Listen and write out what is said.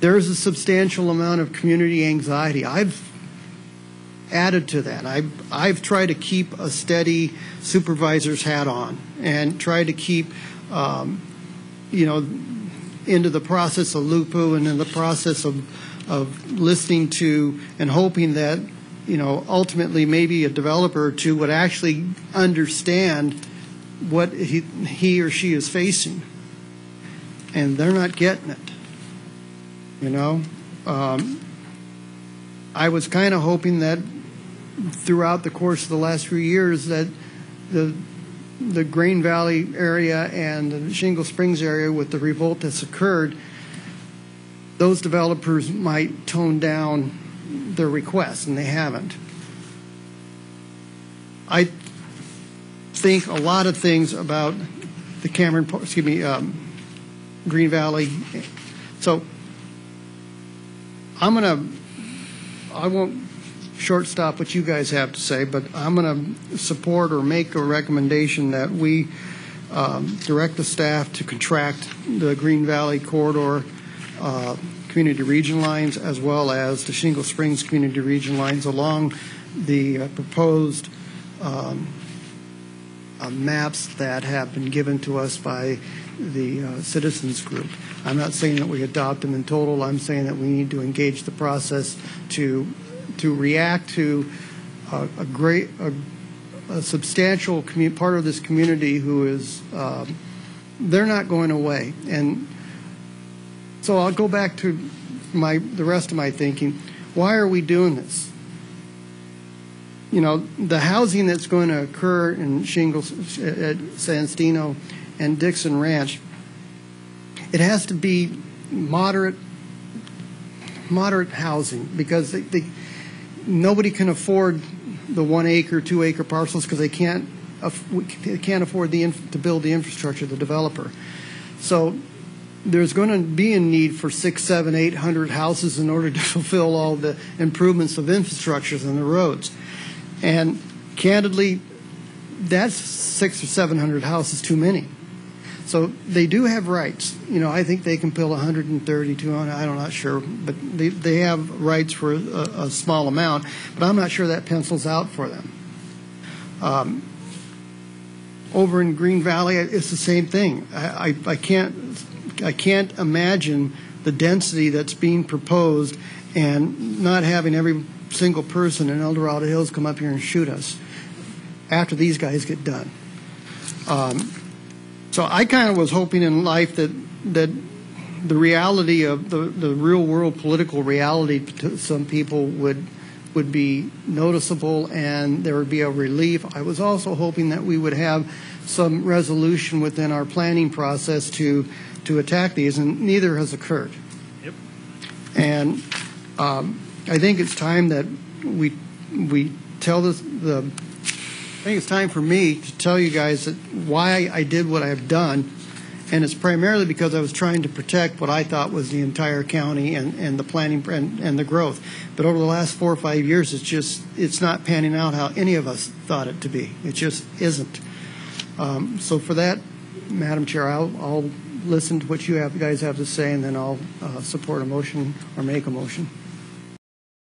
there's a substantial amount of community anxiety. I've added to that. I've tried to keep a steady supervisor's hat on and try to keep, into the process of LUPU and in the process of listening to and hoping that, ultimately maybe a developer or two would actually understand what he or she is facing. And they're not getting it. I was kind of hoping that throughout the course of the last few years that the Green Valley area and the Shingle Springs area, with the revolt that's occurred, those developers might tone down their requests, and they haven't. I think a lot of things about the Green Valley. So I won't shortstop what you guys have to say, but I'm going to support or make a recommendation that we direct the staff to contract the Green Valley corridor community region lines, as well as the Shingle Springs community region lines along the proposed maps that have been given to us by the citizens group. I'm not saying that we adopt them in total. I'm saying that we need to engage the process to react to a substantial part of this community who is they're not going away. And so I'll go back to the rest of my thinking. Why are we doing this? The housing that's going to occur in Shingles at Sandstino and Dixon Ranch, it has to be moderate housing, because nobody can afford the 1 acre, 2 acre parcels, because they can't afford to build the infrastructure, the developer. So there's going to be a need for 600, 700, 800 houses in order to fulfill all the improvements of infrastructures and the roads. And candidly, that's 600 or 700 houses too many. So they do have rights. I think they can build 130, 200, I'm not sure, but they have rights for a small amount, but I'm not sure that pencils out for them. Over in Green Valley, it's the same thing. I can't imagine the density that's being proposed and not having every single person in El Dorado Hills come up here and shoot us after these guys get done. So I kind of was hoping in life that the reality of the real world political reality to some people would be noticeable and there would be a relief. I was also hoping that we would have some resolution within our planning process to attack these, and neither has occurred. Yep. And I think it's time that we tell this. I think it's time for me to tell you guys that why I did what I've done, and it's primarily because I was trying to protect what I thought was the entire county and the planning and the growth. But over the last 4 or 5 years, it's not panning out how any of us thought it to be. It just isn't. So for that, Madam Chair, I'll listen to what you guys have to say, and then I'll support a motion or make a motion.